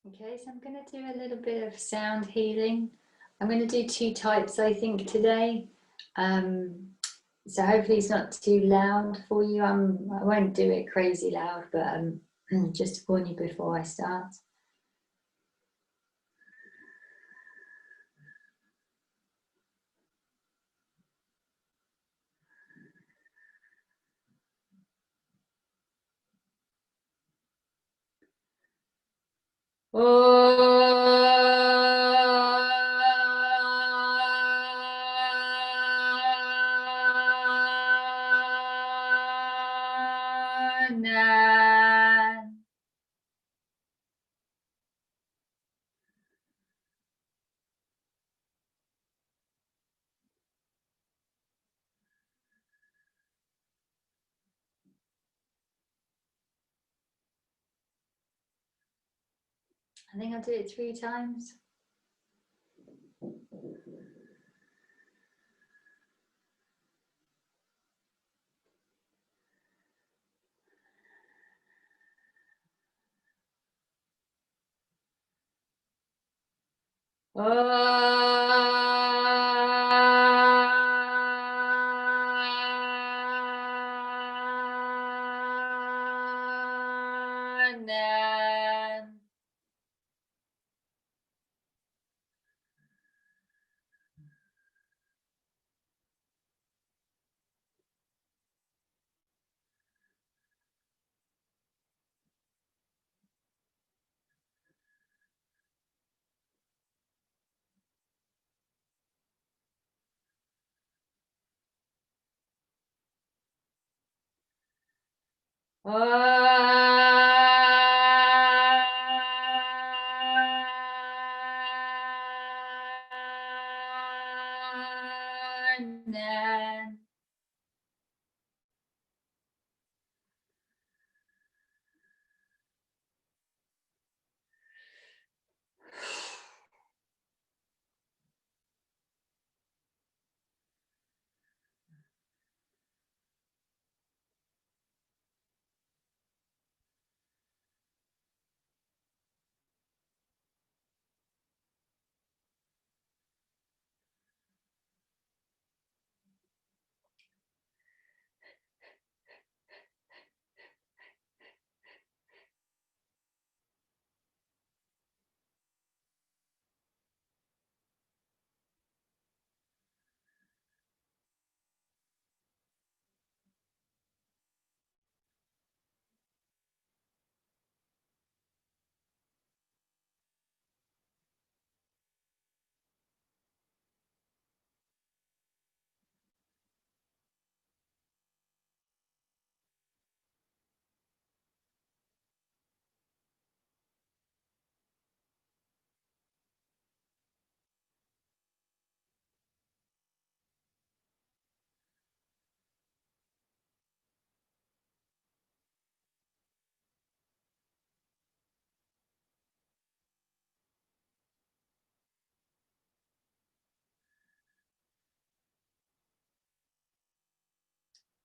Okay, so I'm going to do a little bit of sound healing. I'm going to do 2 types, I think, today. So hopefully it's not too loud for you. I won't do it crazy loud, but just to warn you before I start. I think I'll do it 3 times.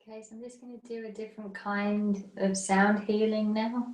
Okay, so I'm just going to do a different kind of sound healing now.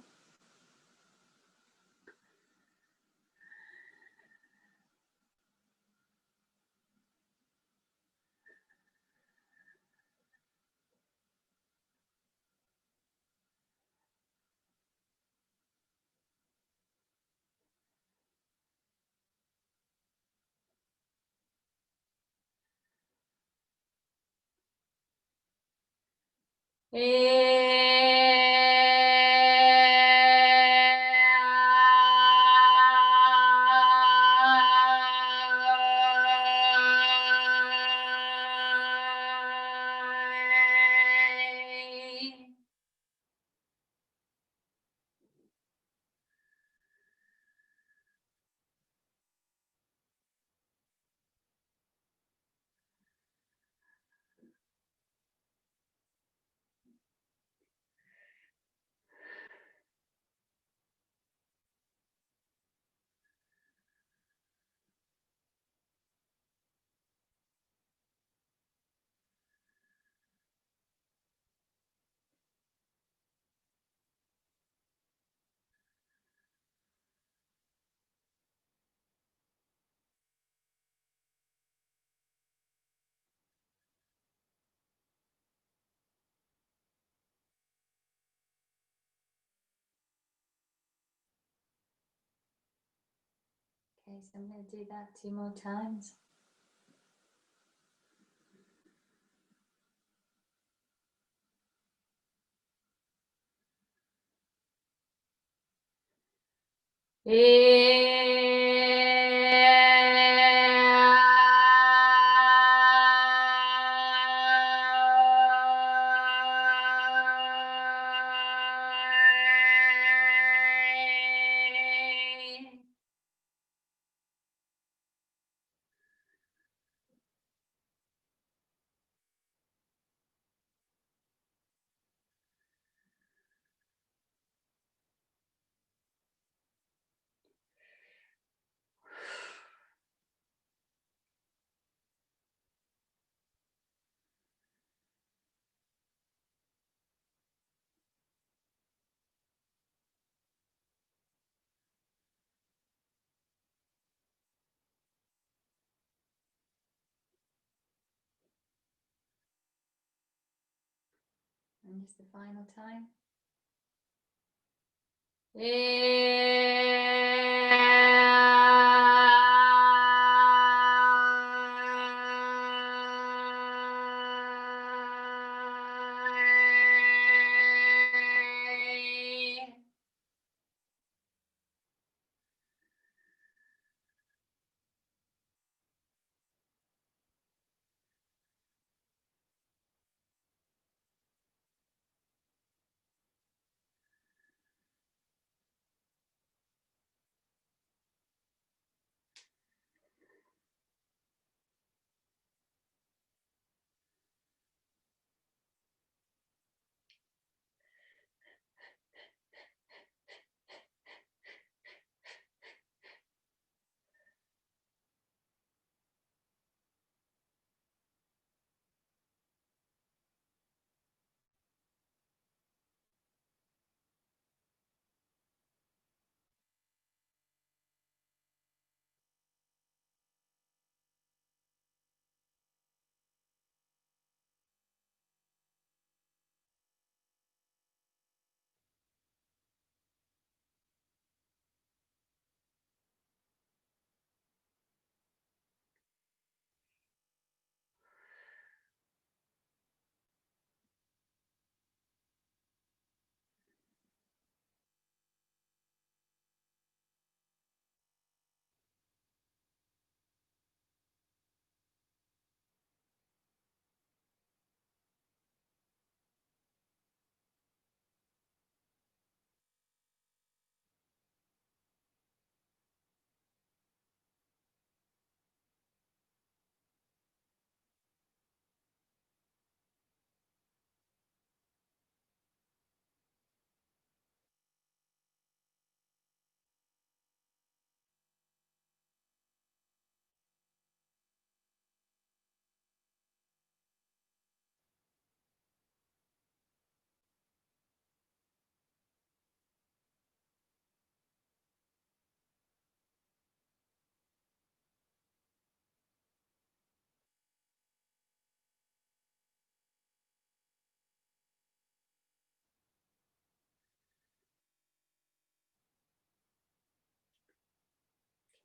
Okay, so I'm going to do that 2 more times. And just the final time.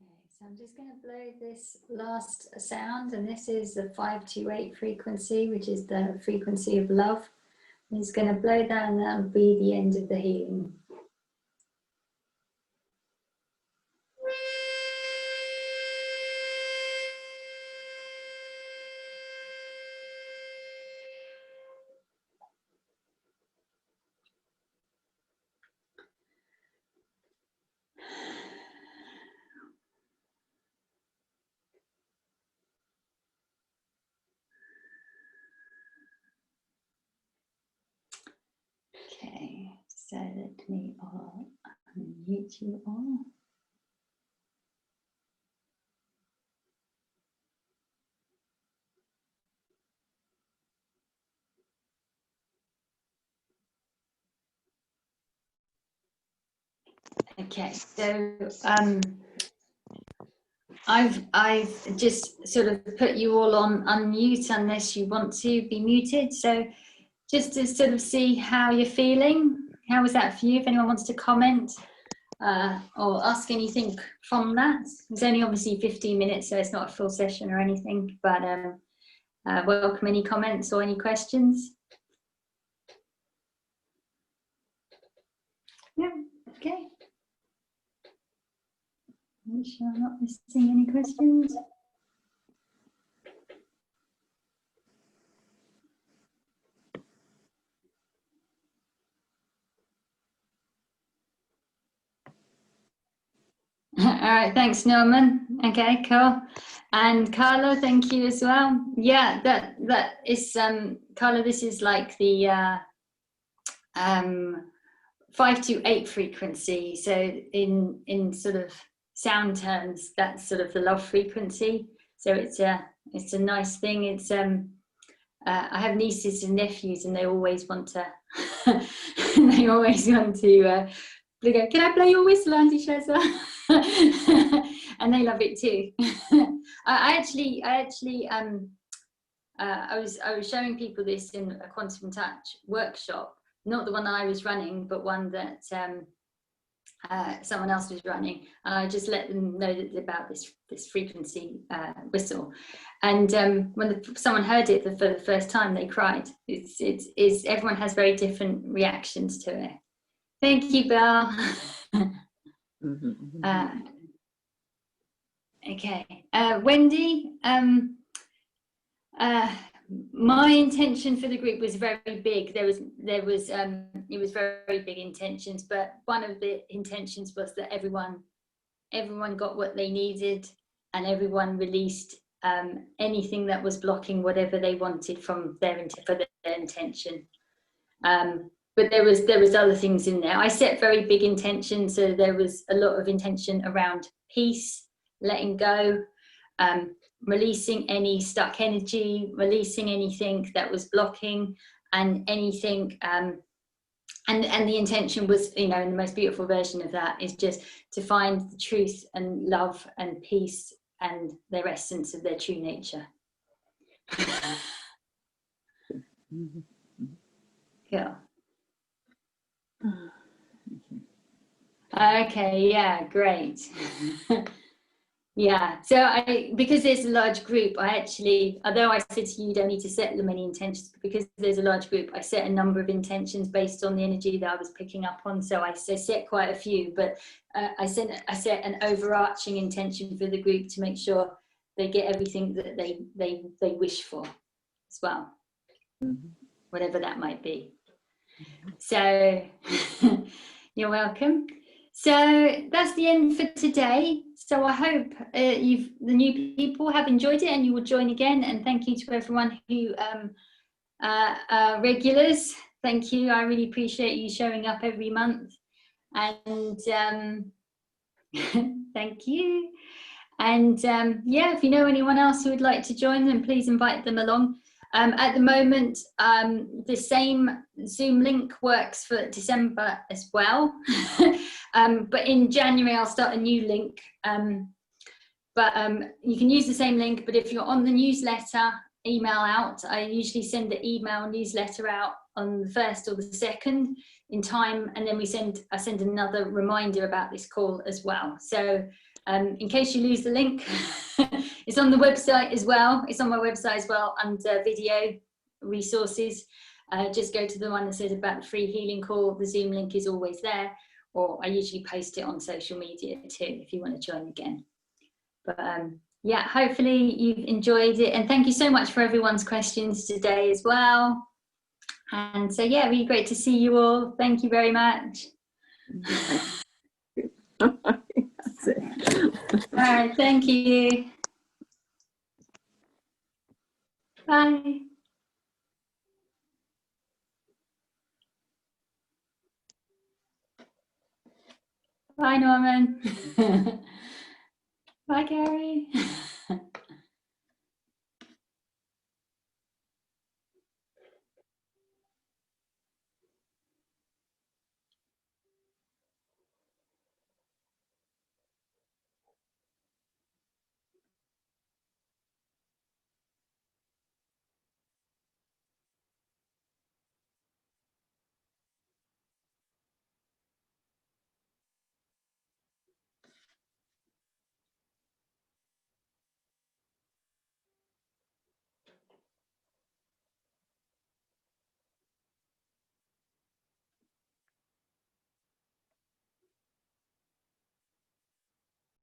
Okay, so I'm just going to blow this last sound, and this is the 528 frequency, which is the frequency of love. I'm just going to blow that, and that will be the end of the healing. Okay, so let me all unmute you all. Okay, so I've just sort of put you all on unmute unless you want to be muted. So just to sort of see how you're feeling. How was that for you? If anyone wants to comment. or ask anything from that. It's only obviously 15 minutes, so it's not a full session or anything, but welcome any comments or any questions. Yeah, okay. Make sure I'm not missing any questions. All right, thanks, Norman. Okay, cool. And Carla, thank you as well. Yeah, that is Carla, this is like the 5 to 8 frequency. So in sort of sound terms, that's sort of the love frequency. So it's a nice thing. It's I have nieces and nephews, and they always want to they go, can I play your whistle, Auntie Shazza? And they love it too. I was showing people this in a Quantum Touch workshop, not the one I was running, but one that someone else was running, and I just let them know about this frequency whistle. And when someone heard it for the first time, they cried. It's everyone has very different reactions to it. Thank you, Belle. Okay, Wendy. My intention for the group was very big. It was very big intentions, but one of the intentions was that everyone got what they needed, and everyone released anything that was blocking whatever they wanted from their intention. But there was other things in there. I set very big intentions, so there was a lot of intention around peace, letting go, releasing any stuck energy, releasing anything that was blocking, and anything. And the intention was, in the most beautiful version of that is just to find the truth and love and peace and their essence of their true nature. Yeah. Okay, yeah, great. Yeah, so because there's a large group, I actually, although I said to you, you don't need to set that many intentions, because there's a large group, I set a number of intentions based on the energy that I was picking up on. So I set quite a few, but I set an overarching intention for the group to make sure they get everything that they wish for as well, whatever that might be. So you're welcome. So that's the end for today. So I hope the new people have enjoyed it and you will join again. And thank you to everyone who regulars. Thank you. I really appreciate you showing up every month. And thank you. And yeah, if you know anyone else who would like to join them, please invite them along. At the moment, the same Zoom link works for December as well. But in January, I'll start a new link. But you can use the same link, but if you're on the newsletter email out, I usually send the email newsletter out on the 1st or the 2nd in time, and then I send another reminder about this call as well. So in case you lose the link, it's on the website as well. It's on my website as well under video resources. Just go to the one that says about the free healing call. The Zoom link is always there, or I usually post it on social media too if you want to join again. But yeah, hopefully you've enjoyed it, and thank you so much for everyone's questions today as well. And so yeah, really great to see you all. Thank you very much. That's it. All right, thank you. Bye. Bye, Norman. Bye, Gary.